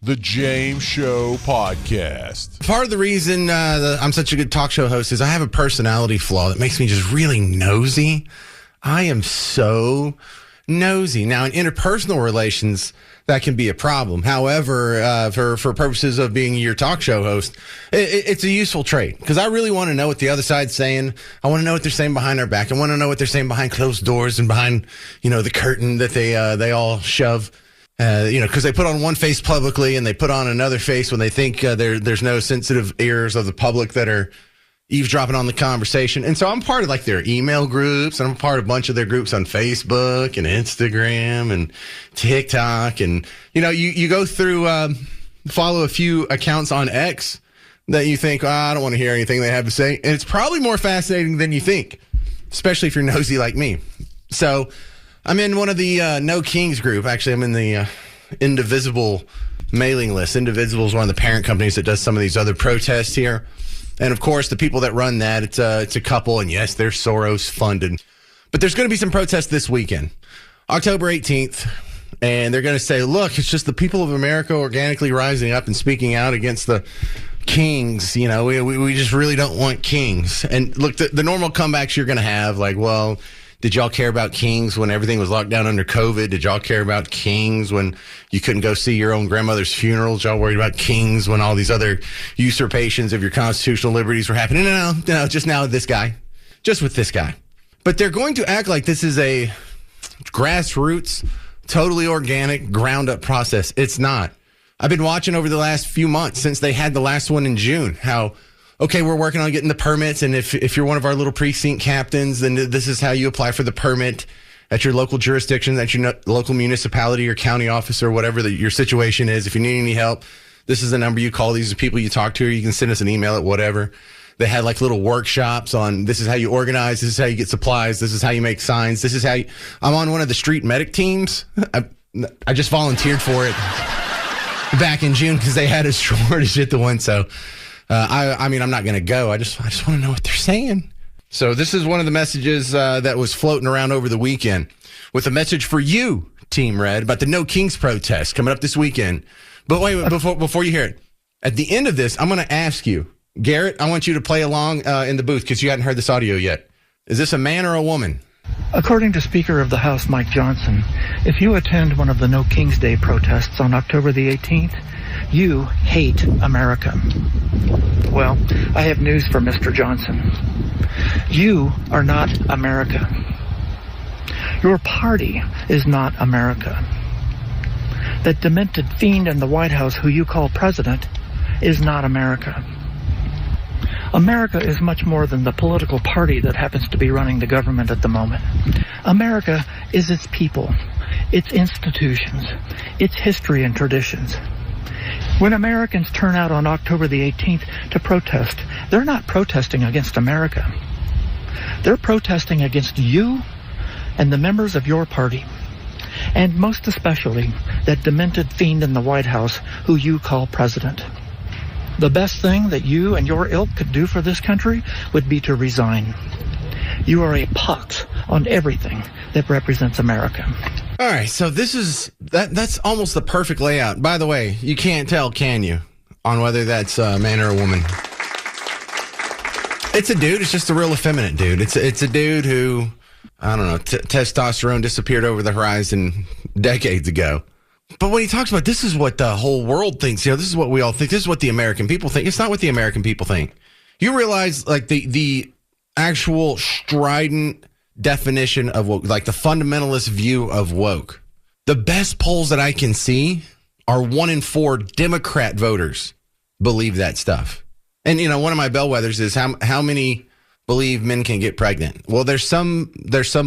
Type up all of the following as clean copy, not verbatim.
The James Show Podcast. Part of the reason I'm such a good talk show host is I have a personality flaw that makes me just really nosy. I am so nosy. Now, in interpersonal relations, that can be a problem. However, for purposes of being your talk show host, it's a useful trait because I really want to know what the other side's saying. I want to know what they're saying behind our back. I want to know what they're saying behind closed doors and behind, the curtain that they all shove. Because they put on one face publicly and they put on another face when they think there's no sensitive ears of the public that are eavesdropping on the conversation. And so I'm part of their email groups, and I'm part of a bunch of their groups on Facebook and Instagram and TikTok. And, you go through, follow a few accounts on X that you think, I don't want to hear anything they have to say. And it's probably more fascinating than you think, especially if you're nosy like me. So I'm in one of the No Kings group. Actually, I'm in the Indivisible mailing list. Indivisible is one of the parent companies that does some of these other protests here. And, of course, the people that run that, it's a couple, and, yes, they're Soros-funded. But there's going to be some protests this weekend, October 18th, and they're going to say, look, it's just the people of America organically rising up and speaking out against the kings. We just really don't want kings. And, look, the normal comebacks you're going to have, did y'all care about kings when everything was locked down under COVID? Did y'all care about kings when you couldn't go see your own grandmother's funeral? Did y'all worried about kings when all these other usurpations of your constitutional liberties were happening? No, just now with this guy. Just with this guy. But they're going to act like this is a grassroots, totally organic, ground-up process. It's not. I've been watching over the last few months since they had the last one in June, how okay, we're working on getting the permits, and if you're one of our little precinct captains, then this is how you apply for the permit at your local jurisdiction, at your local municipality or county office or whatever your situation is. If you need any help, this is the number you call. These are people you talk to, or you can send us an email at whatever. They had little workshops on this is how you organize, this is how you get supplies, this is how you make signs, this is how you... I'm on one of the street medic teams. I just volunteered for it back in June because they had a shortage at the one, so... I'm not going to go. I just want to know what they're saying. So this is one of the messages that was floating around over the weekend with a message for you, Team Red, about the No Kings protest coming up this weekend. But wait, before you hear it, at the end of this, I'm going to ask you, Garrett, I want you to play along in the booth because you hadn't heard this audio yet. Is this a man or a woman? According to Speaker of the House Mike Johnson, if you attend one of the No Kings Day protests on October the 18th, you hate America. Well, I have news for Mr. Johnson. You are not America. Your party is not America. That demented fiend in the White House who you call president is not America. America is much more than the political party that happens to be running the government at the moment. America is its people, its institutions, its history and traditions. When Americans turn out on October the 18th to protest, they're not protesting against America. They're protesting against you and the members of your party, and most especially that demented fiend in the White House who you call president. The best thing that you and your ilk could do for this country would be to resign. You are a pox on everything that represents America. All right, so that's almost the perfect layout. By the way, you can't tell, can you, on whether that's a man or a woman? It's a dude. It's just a real effeminate dude. It's a dude who, I don't know, testosterone disappeared over the horizon decades ago. But when he talks about this is what the whole world thinks, this is what we all think, this is what the American people think. It's not what the American people think. You realize the actual strident definition of woke, the fundamentalist view of woke. The best polls that I can see are 1 in 4 Democrat voters believe that stuff. And, one of my bellwethers is how many believe men can get pregnant. Well, there's some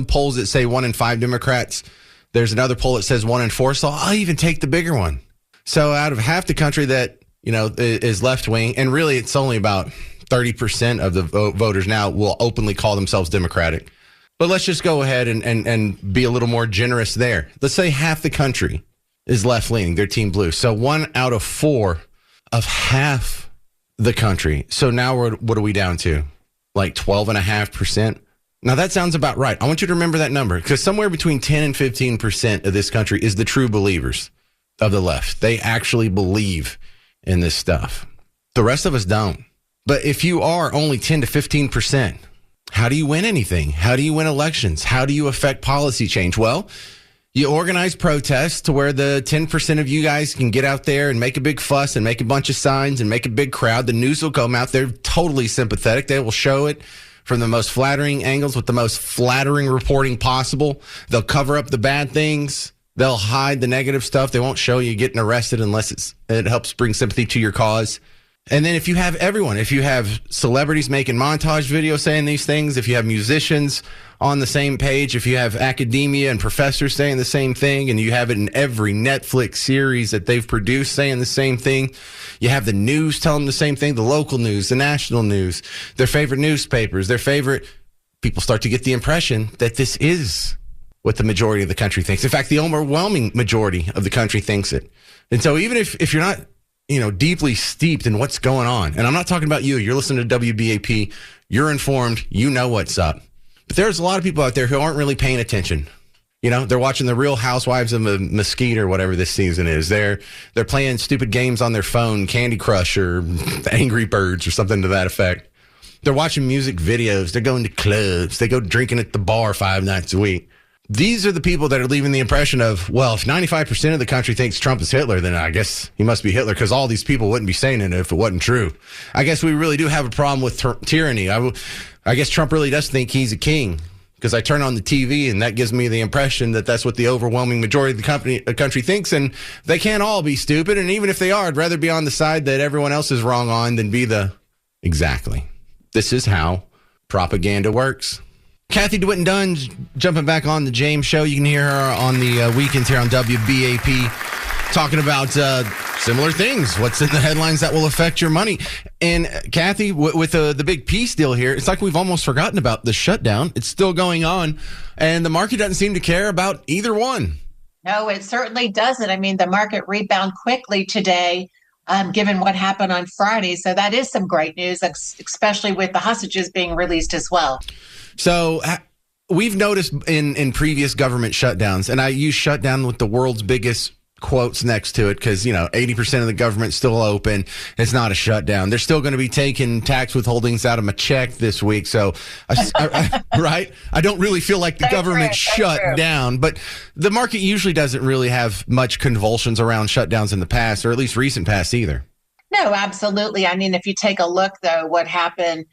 polls that say 1 in 5 Democrats. There's another poll that says 1 in 4. So I'll even take the bigger one. So out of half the country that, is left wing, and really it's only about 30% of the voters now will openly call themselves Democratic. But let's just go ahead and be a little more generous there. Let's say half the country is left-leaning. They're Team Blue. So 1 out of 4 of half the country. So now what are we down to? 12.5%? Now, that sounds about right. I want you to remember that number because somewhere between 10 and 15% of this country is the true believers. of the left. They actually believe in this stuff. The rest of us don't. But if you are only 10 to 15%, how do you win anything? How do you win elections? How do you affect policy change? Well, you organize protests to where the 10% of you guys can get out there and make a big fuss and make a bunch of signs and make a big crowd. The news will come out. They're totally sympathetic. They will show it from the most flattering angles with the most flattering reporting possible. They'll cover up the bad things. They'll hide the negative stuff. They won't show you getting arrested unless it helps bring sympathy to your cause. And then if you have everyone, if you have celebrities making montage videos saying these things, if you have musicians on the same page, if you have academia and professors saying the same thing, and you have it in every Netflix series that they've produced saying the same thing, you have the news telling them the same thing, the local news, the national news, their favorite newspapers, their favorite, people start to get the impression that this is what the majority of the country thinks. In fact, the overwhelming majority of the country thinks it. And so even if you're not deeply steeped in what's going on. And I'm not talking about you. You're listening to WBAP. You're informed. You know what's up. But there's a lot of people out there who aren't really paying attention. They're watching the Real Housewives of Mesquite or whatever this season is. They're playing stupid games on their phone, Candy Crush or Angry Birds or something to that effect. They're watching music videos. They're going to clubs. They go drinking at the bar 5 nights a week. These are the people that are leaving the impression of, well, if 95% of the country thinks Trump is Hitler, then I guess he must be Hitler, because all these people wouldn't be saying it if it wasn't true. I guess we really do have a problem with tyranny. I guess Trump really does think he's a king, because I turn on the TV and that gives me the impression that that's what the overwhelming majority of the country thinks, and they can't all be stupid. And even if they are, I'd rather be on the side that everyone else is wrong on than be exactly. This is how propaganda works. Kathy DeWitt and Dunn jumping back on the James Show. You can hear her on the weekends here on WBAP talking about similar things. What's in the headlines that will affect your money? And Kathy, with the big peace deal here, it's like we've almost forgotten about the shutdown. It's still going on, and the market doesn't seem to care about either one. No, it certainly doesn't. I mean, the market rebounded quickly today, given what happened on Friday. So that is some great news, especially with the hostages being released as well. So we've noticed in previous government shutdowns, and I use shutdown with the world's biggest quotes next to it because, 80% of the government's still open. It's not a shutdown. They're still going to be taking tax withholdings out of my check this week. So, right? I don't really feel like the government shut down, but the market usually doesn't really have much convulsions around shutdowns in the past, or at least recent past either. No, absolutely. I mean, if you take a look, though, what happened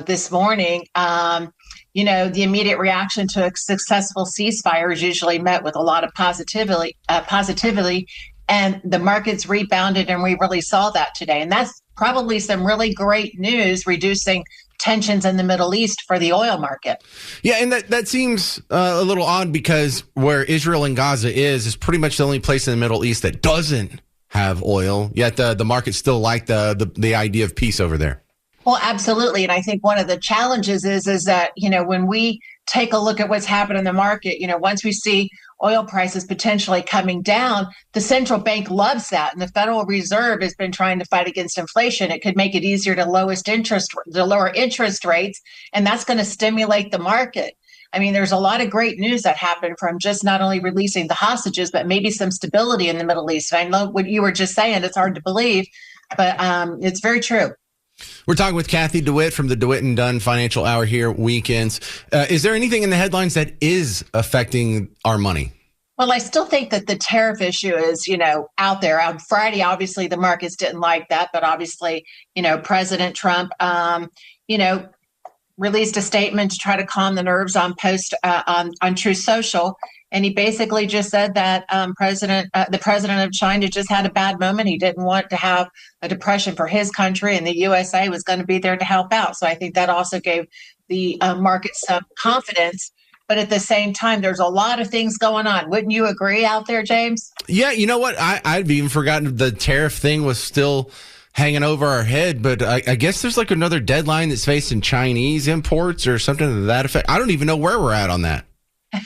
this morning, the immediate reaction to a successful ceasefire is usually met with a lot of positivity, and the markets rebounded, and we really saw that today. And that's probably some really great news, reducing tensions in the Middle East for the oil market. Yeah, and that seems a little odd because where Israel and Gaza is pretty much the only place in the Middle East that doesn't have oil, yet the markets still like the idea of peace over there. Well, absolutely. And I think one of the challenges is that, when we take a look at what's happened in the market, once we see oil prices potentially coming down, the central bank loves that. And the Federal Reserve has been trying to fight against inflation. It could make it easier to lower interest rates, and that's going to stimulate the market. I mean, there's a lot of great news that happened from just not only releasing the hostages, but maybe some stability in the Middle East. And I know what you were just saying, it's hard to believe, but it's very true. We're talking with Kathy DeWitt from the DeWitt and Dunn Financial Hour here weekends. Is there anything in the headlines that is affecting our money? Well, I still think that the tariff issue is, out there. On Friday, obviously, the markets didn't like that. But obviously, President Trump, released a statement to try to calm the nerves on Truth Social. And he basically just said that the president of China just had a bad moment. He didn't want to have a depression for his country, and the USA was going to be there to help out. So I think that also gave the market some confidence. But at the same time, there's a lot of things going on. Wouldn't you agree out there, James? Yeah, you know what? I'd even forgotten the tariff thing was still hanging over our head. But I guess there's like another deadline that's facing Chinese imports or something to that effect. I don't even know where we're at on that.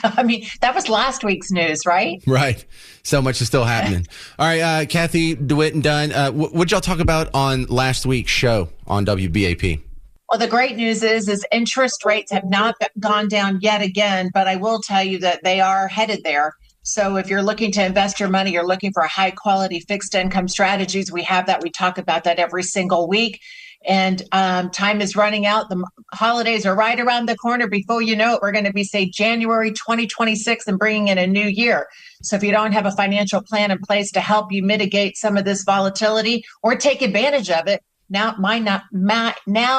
I mean, that was last week's news, right? Right. So much is still happening. All right, Kathy DeWitt and Dunn, what'd y'all talk about on last week's show on WBAP? Well, the great news is interest rates have not gone down yet again, but I will tell you that they are headed there. So if you're looking to invest your money, you're looking for high quality fixed income strategies. We have that. We talk about that every single week. And time is running out. The holidays are right around the corner. Before you know it, we're going to be, say, January 2026 and bringing in a new year. So if you don't have a financial plan in place to help you mitigate some of this volatility or take advantage of it, now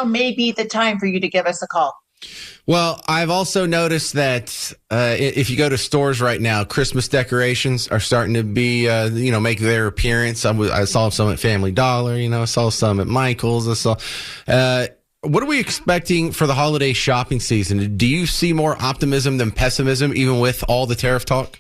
may be the time for you to give us a call. Well, I've also noticed that if you go to stores right now, Christmas decorations are starting to be, make their appearance. I saw some at Family Dollar, I saw some at Michael's. What are we expecting for the holiday shopping season? Do you see more optimism than pessimism, even with all the tariff talk?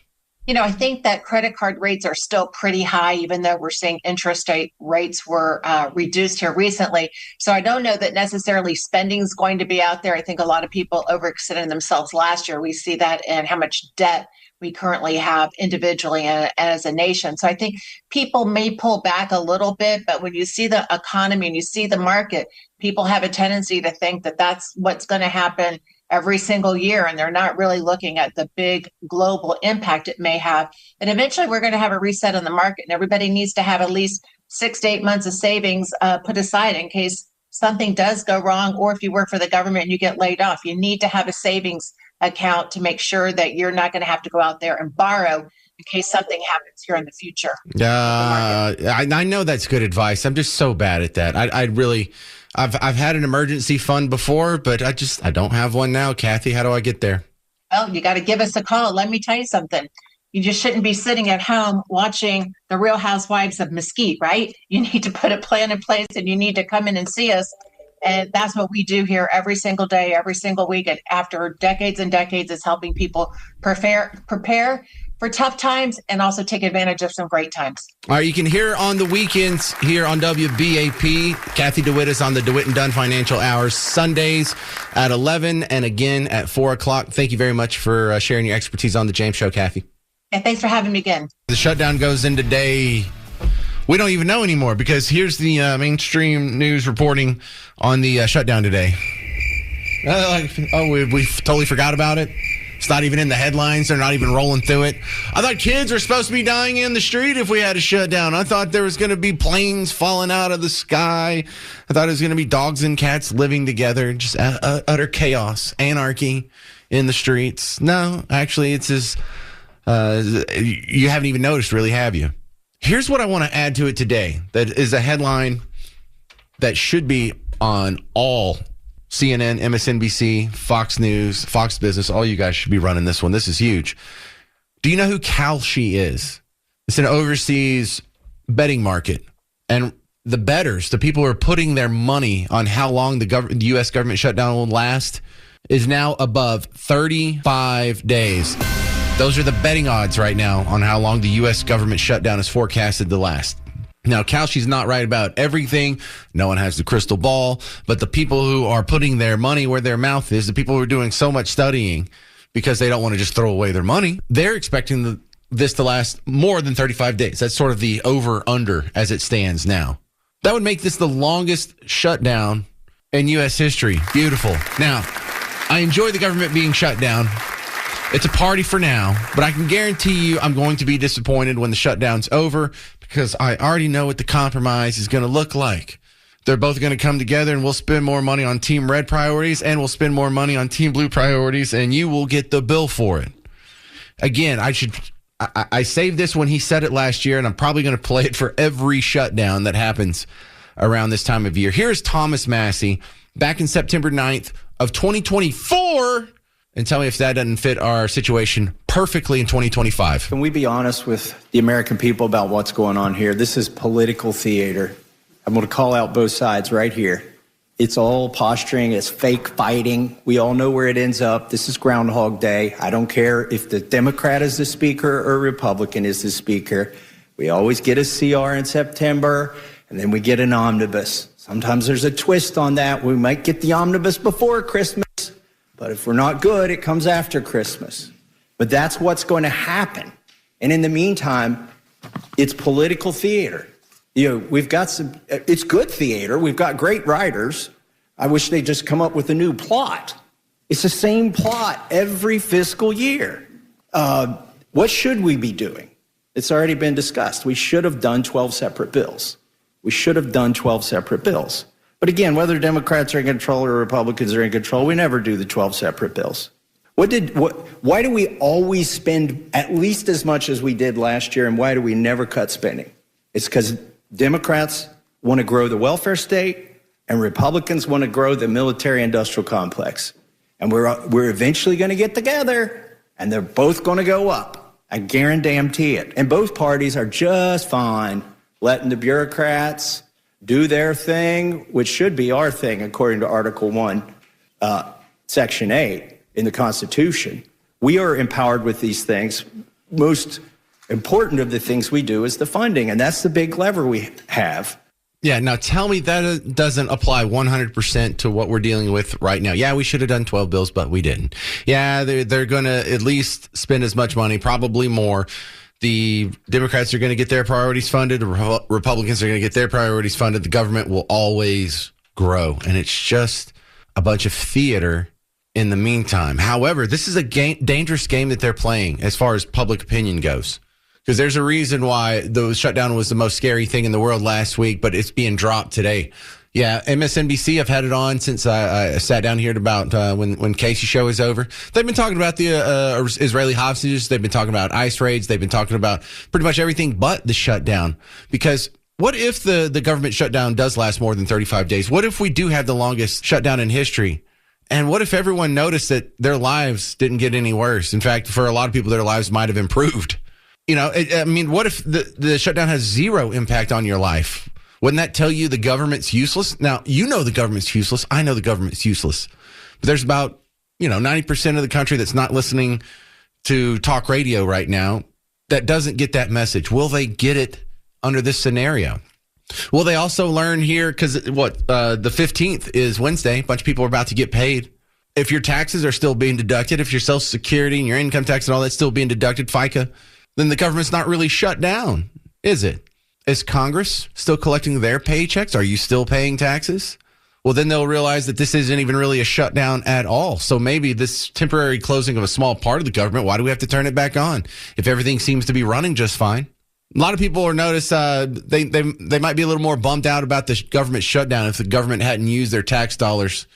I think that credit card rates are still pretty high, even though we're seeing interest rates were reduced here recently. So I don't know that necessarily spending is going to be out there. I think a lot of people overextended themselves last year. We see that in how much debt we currently have individually and as a nation. So I think people may pull back a little bit, but when you see the economy and you see the market, people have a tendency to think that that's what's going to happen every single year, and they're not really looking at the big global impact it may have. And eventually we're going to have a reset on the market, and everybody needs to have at least 6 to 8 months of savings put aside in case something does go wrong, or if you work for the government and you get laid off. You need to have a savings account to make sure that you're not going to have to go out there and borrow in case something happens here in the future. I know that's good advice. I'm just so bad at that. I've had an emergency fund before, but I don't have one now. Kathy, how do I get there? Well, you got to give us a call. Let me tell you something. You just shouldn't be sitting at home watching The Real Housewives of Mesquite, right? You need to put a plan in place, and you need to come in and see us. And that's what we do here every single day, every single week. And after decades and decades, is helping people prepare for tough times and also take advantage of some great times. All right, you can hear on the weekends here on WBAP. Kathy DeWitt is on the DeWitt and Dunn Financial Hours Sundays at 11 and again at 4 o'clock. Thank you very much for sharing your expertise on the James Show, Kathy. And thanks for having me again. The shutdown goes into day... We don't even know anymore because here's the mainstream news reporting on the shutdown today. We totally forgot about it. It's not even in the headlines. They're not even rolling through it. I thought kids were supposed to be dying in the street if we had a shutdown. I thought there was going to be planes falling out of the sky. I thought it was going to be dogs and cats living together. Just utter chaos, anarchy in the streets. No, actually, it's as you haven't even noticed, really, have you? Here's what I want to add to it today. That is a headline that should be on all CNN, MSNBC, Fox News, Fox Business. All you guys should be running this one. This is huge. Do you know who Kalshi is? It's an overseas betting market. And the bettors, the people who are putting their money on how long the U.S. government shutdown will last, is now above 35 days. Those are the betting odds right now on how long the U.S. government shutdown is forecasted to last. Now, Kalshi's not right about everything. No one has the crystal ball. But the people who are putting their money where their mouth is, the people who are doing so much studying because they don't want to just throw away their money, they're expecting this to last more than 35 days. That's sort of the over-under as it stands now. That would make this the longest shutdown in U.S. history. Beautiful. Now, I enjoy the government being shut down. It's a party for now, but I can guarantee you I'm going to be disappointed when the shutdown's over because I already know what the compromise is going to look like. They're both going to come together and we'll spend more money on Team Red priorities and we'll spend more money on Team Blue priorities and you will get the bill for it. Again, I saved this when he said it last year and I'm probably going to play it for every shutdown that happens around this time of year. Here's Thomas Massey back in September 9th of 2024. And tell me if that doesn't fit our situation perfectly in 2025. Can we be honest with the American people about what's going on here? This is political theater. I'm going to call out both sides right here. It's all posturing. It's fake fighting. We all know where it ends up. This is Groundhog Day. I don't care if the Democrat is the speaker or Republican is the speaker. We always get a CR in September, and then we get an omnibus. Sometimes there's a twist on that. We might get the omnibus before Christmas. But if we're not good, it comes after Christmas. But that's what's going to happen. And in the meantime, it's political theater. We've got it's good theater. We've got great writers. I wish they'd just come up with a new plot. It's the same plot every fiscal year. What should we be doing? It's already been discussed. We should have done 12 separate bills. But again, whether Democrats are in control or Republicans are in control, we never do the 12 separate bills. Why do we always spend at least as much as we did last year, and why do we never cut spending? It's because Democrats want to grow the welfare state, and Republicans want to grow the military-industrial complex. And we're eventually going to get together, and they're both going to go up. I guarantee it. And both parties are just fine letting the bureaucrats do their thing, which should be our thing, according to Article 1, Section 8 in the Constitution. We are empowered with these things. Most important of the things we do is the funding, and that's the big lever we have. Yeah, now tell me that doesn't apply 100% to what we're dealing with right now. Yeah, we should have done 12 bills, but we didn't. Yeah, they're going to at least spend as much money, probably more. The Democrats are going to get their priorities funded. The Republicans are going to get their priorities funded. The government will always grow, and it's just a bunch of theater in the meantime. However, this is a dangerous game that they're playing as far as public opinion goes, because there's a reason why the shutdown was the most scary thing in the world last week, but it's being dropped today. Yeah, MSNBC, I've had it on since I sat down here at about when Casey's show is over. They've been talking about the Israeli hostages. They've been talking about ICE raids. They've been talking about pretty much everything but the shutdown. Because what if the government shutdown does last more than 35 days? What if we do have the longest shutdown in history? And what if everyone noticed that their lives didn't get any worse? In fact, for a lot of people, their lives might have improved. You know, what if the shutdown has zero impact on your life? Wouldn't that tell you the government's useless? Now, you know the government's useless. I know the government's useless. But there's about, 90% of the country that's not listening to talk radio right now that doesn't get that message. Will they get it under this scenario? Will they also learn here, because the 15th is Wednesday. A bunch of people are about to get paid. If your taxes are still being deducted, if your Social Security and your income tax and all that's still being deducted, FICA, then the government's not really shut down, is it? Is Congress still collecting their paychecks? Are you still paying taxes? Well, then they'll realize that this isn't even really a shutdown at all. So maybe this temporary closing of a small part of the government, why do we have to turn it back on if everything seems to be running just fine? A lot of people will notice they might be a little more bummed out about the government shutdown if the government hadn't used their tax dollars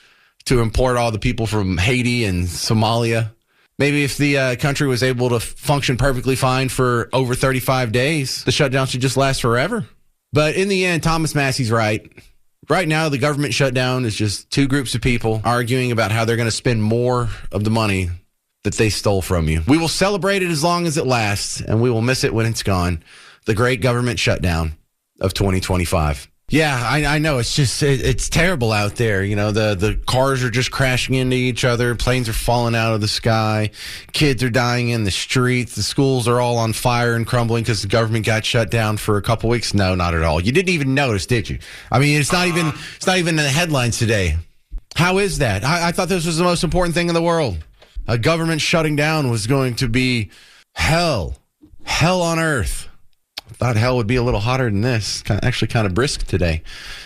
to import all the people from Haiti and Somalia. Maybe if the country was able to function perfectly fine for over 35 days, the shutdown should just last forever. But in the end, Thomas Massey's right. Right now, the government shutdown is just two groups of people arguing about how they're going to spend more of the money that they stole from you. We will celebrate it as long as it lasts, and we will miss it when it's gone. The great government shutdown of 2025. Yeah, I know. It's just, it's terrible out there. The cars are just crashing into each other. Planes are falling out of the sky. Kids are dying in the streets. The schools are all on fire and crumbling because the government got shut down for a couple weeks. No, not at all. You didn't even notice, did you? I mean, it's not even in the headlines today. How is that? I thought this was the most important thing in the world. A government shutting down was going to be hell on earth. Thought hell would be a little hotter than this. Actually kind of brisk today.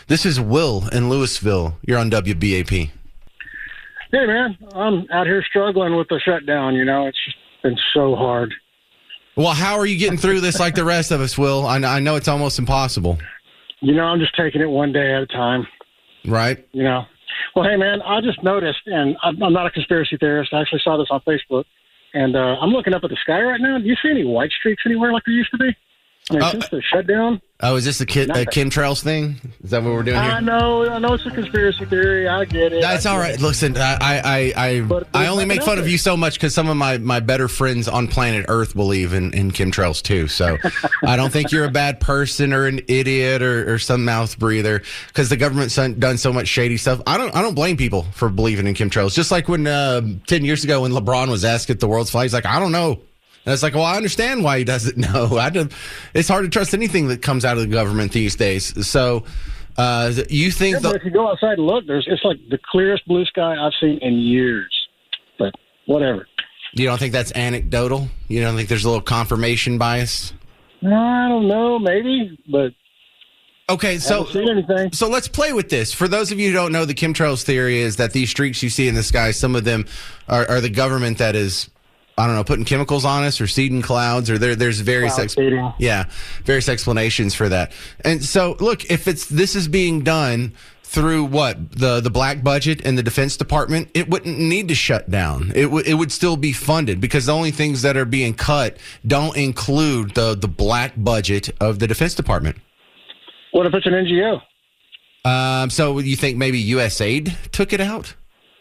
This is Will in Louisville. You're on WBAP. Hey, man. I'm out here struggling with the shutdown. It's just been so hard. Well, how are you getting through this like the rest of us, Will? I know it's almost impossible. I'm just taking it one day at a time. Right. Well, hey, man, I just noticed, and I'm not a conspiracy theorist. I actually saw this on Facebook, and I'm looking up at the sky right now. Do you see any white streaks anywhere like there used to be? Since the shutdown. Oh, is this the chemtrails thing? Is that what we're doing here? I know it's a conspiracy theory. I get it. That's all right. Listen, I only make fun of you so much because some of my better friends on planet Earth believe in chemtrails too. So I don't think you're a bad person or an idiot or some mouth breather because the government's done so much shady stuff. I don't blame people for believing in chemtrails. Just like when 10 years ago when LeBron was asked at the World's Flag, he's like, I don't know. And it's like, well, I understand why he doesn't know. It's hard to trust anything that comes out of the government these days. So you think... but if you go outside and look, it's like the clearest blue sky I've seen in years. But whatever. You don't think that's anecdotal? You don't think there's a little confirmation bias? No, I don't know. Maybe, but... Okay, so let's play with this. For those of you who don't know, the chemtrails theory is that these streaks you see in the sky, some of them are the government that is I don't know, putting chemicals on us or seeding clouds, or there's various various explanations for that. And so, look, if this is being done through what the black budget and the Defense Department, it wouldn't need to shut down. It would still be funded, because the only things that are being cut don't include the black budget of the Defense Department. What if it's an NGO? So you think maybe USAID took it out?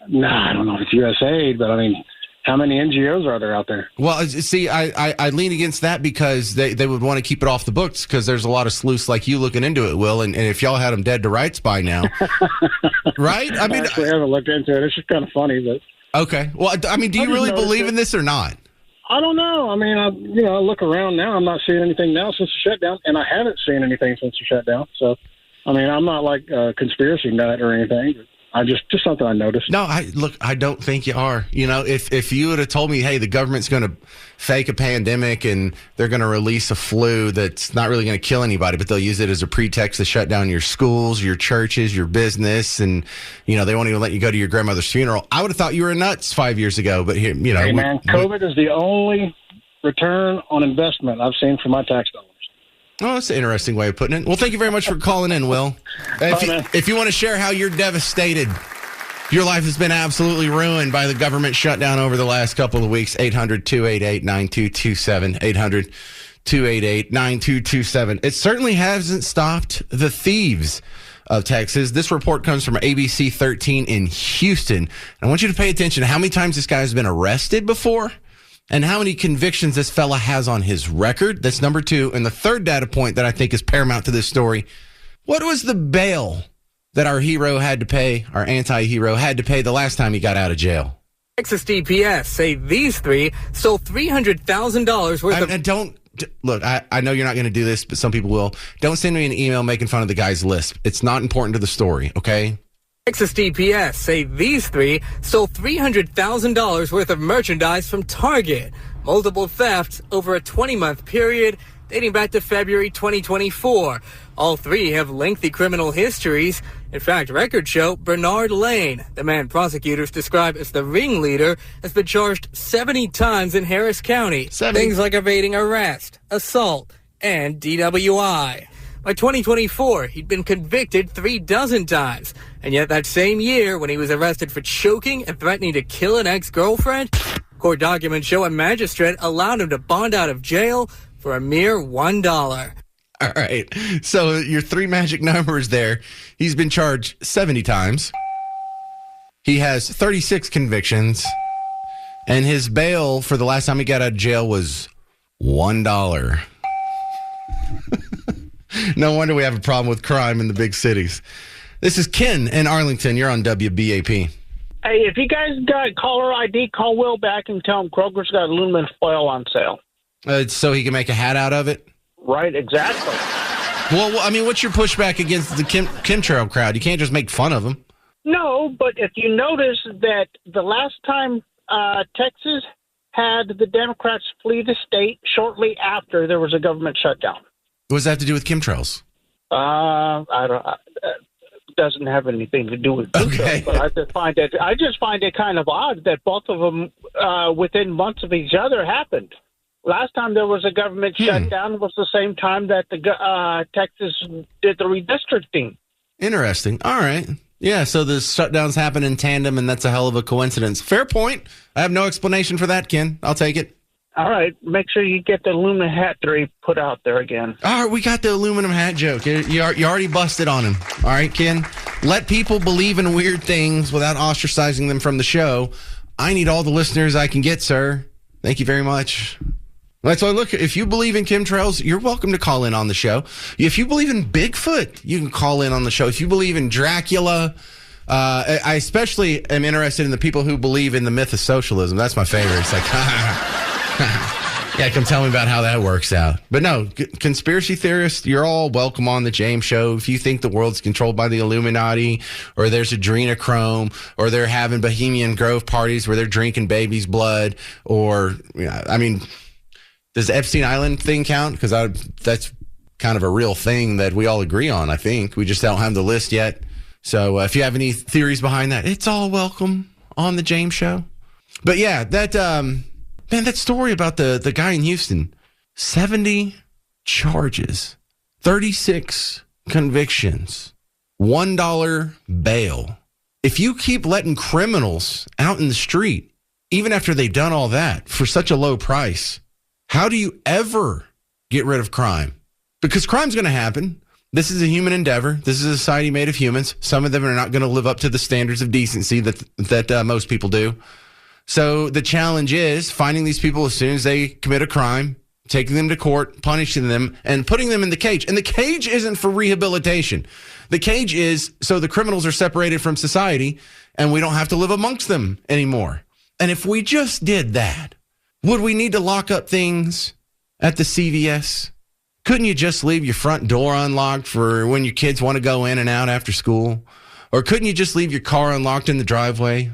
Nah, I don't know if it's USAID, but I mean, how many NGOs are there out there? Well, see, I lean against that, because they would want to keep it off the books, because there's a lot of sleuths like you looking into it, Will, and if y'all had them dead to rights by now, right? I mean, I actually haven't looked into it. It's just kind of funny, but okay. Well, I mean, do you really believe in this or not? I don't know. I mean, I look around now. I'm not seeing anything now since the shutdown, and I haven't seen anything since the shutdown. So, I mean, I'm not like a conspiracy nut or anything. But I just something I noticed. No, I don't think you are. You know, if you would have told me, hey, the government's going to fake a pandemic and they're going to release a flu that's not really going to kill anybody, but they'll use it as a pretext to shut down your schools, your churches, your business, and, you know, they won't even let you go to your grandmother's funeral, I would have thought you were nuts 5 years ago. But here, you know, hey, man, COVID is the only return on investment I've seen for my tax dollars. Oh, that's an interesting way of putting it. Well, thank you very much for calling in, Will. If you want to share how you're devastated, your life has been absolutely ruined by the government shutdown over the last couple of weeks, 800-288-9227, 800-288-9227. It certainly hasn't stopped the thieves of Texas. This report comes from ABC 13 in Houston. I want you to pay attention to how many times this guy has been arrested before, and how many convictions this fella has on his record. That's number two. And the third data point that I think is paramount to this story: what was the bail that our hero had to pay, our anti-hero had to pay, the last time he got out of jail? Texas DPS say these three stole $300,000 worth of... Look, I know you're not going to do this, but some people will. Don't send me an email making fun of the guy's lisp. It's not important to the story, okay? Texas DPS say these three stole $300,000 worth of merchandise from Target. Multiple thefts over a 20-month period dating back to February 2024. All three have lengthy criminal histories. In fact, records show Bernard Lane, the man prosecutors describe as the ringleader, has been charged 70 times in Harris County. 70. Things like evading arrest, assault, and DWI. By 2024, he'd been convicted 36 times. And yet that same year, when he was arrested for choking and threatening to kill an ex-girlfriend, court documents show a magistrate allowed him to bond out of jail for a mere $1. All right. So your three magic numbers there. He's been charged 70 times. He has 36 convictions. And his bail for the last time he got out of jail was $1. No wonder we have a problem with crime in the big cities. This is Ken in Arlington. You're on WBAP. Hey, if you guys got caller ID, call Will back and tell him Kroger's got aluminum foil on sale. So he can make a hat out of it? Right, exactly. Well, I mean, what's your pushback against the chemtrail crowd? You can't just make fun of them. No, but if you notice that the last time Texas had the Democrats flee the state shortly after there was a government shutdown. What does that have to do with chemtrails? I don't. Doesn't have anything to do with chemtrails, okay. But I just find it kind of odd that both of them within months of each other happened. Last time there was a government shutdown was the same time that the Texas did the redistricting. Interesting. All right. Yeah, so the shutdowns happen in tandem, and that's a hell of a coincidence. Fair point. I have no explanation for that, Ken. I'll take it. All right. Make sure you get the aluminum hat that he put out there again. All right, we got the aluminum hat joke. You already busted on him. All right, Ken. Let people believe in weird things without ostracizing them from the show. I need all the listeners I can get, sir. Thank you very much. That's why, look, if you believe in chemtrails, you're welcome to call in on the show. If you believe in Bigfoot, you can call in on the show. If you believe in Dracula, I especially am interested in the people who believe in the myth of socialism. That's my favorite. It's like, yeah, come tell me about how that works out. But no, conspiracy theorists, you're all welcome on the James Show. If you think the world's controlled by the Illuminati, or there's adrenochrome, or they're having Bohemian Grove parties where they're drinking baby's blood, or, I mean, does the Epstein Island thing count? Because that's kind of a real thing that we all agree on, I think. We just don't have the list yet. So if you have any theories behind that, it's all welcome on the James Show. But yeah, that Man, that story about the guy in Houston, 70 charges, 36 convictions, $1 bail. If you keep letting criminals out in the street, even after they've done all that for such a low price, how do you ever get rid of crime? Because crime's going to happen. This is a human endeavor. This is a society made of humans. Some of them are not going to live up to the standards of decency that most people do. So the challenge is finding these people as soon as they commit a crime, taking them to court, punishing them, and putting them in the cage. And the cage isn't for rehabilitation. The cage is so the criminals are separated from society and we don't have to live amongst them anymore. And if we just did that, would we need to lock up things at the CVS? Couldn't you just leave your front door unlocked for when your kids want to go in and out after school? Or couldn't you just leave your car unlocked in the driveway?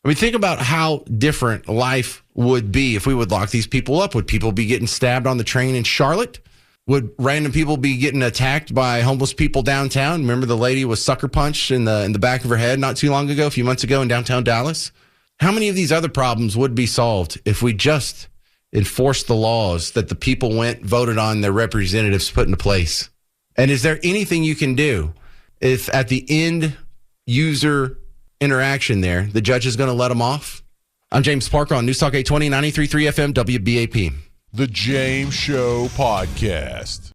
I mean, think about how different life would be if we would lock these people up. Would people be getting stabbed on the train in Charlotte? Would random people be getting attacked by homeless people downtown? Remember the lady was sucker punched in the back of her head not too long ago, a few months ago in downtown Dallas? How many of these other problems would be solved if we just enforced the laws that the people voted on their representatives put into place? And is there anything you can do if at the end user interaction there, the judge is going to let them off? I'm James Parker on News Talk 820, 93.3 FM, WBAP. The James Show Podcast.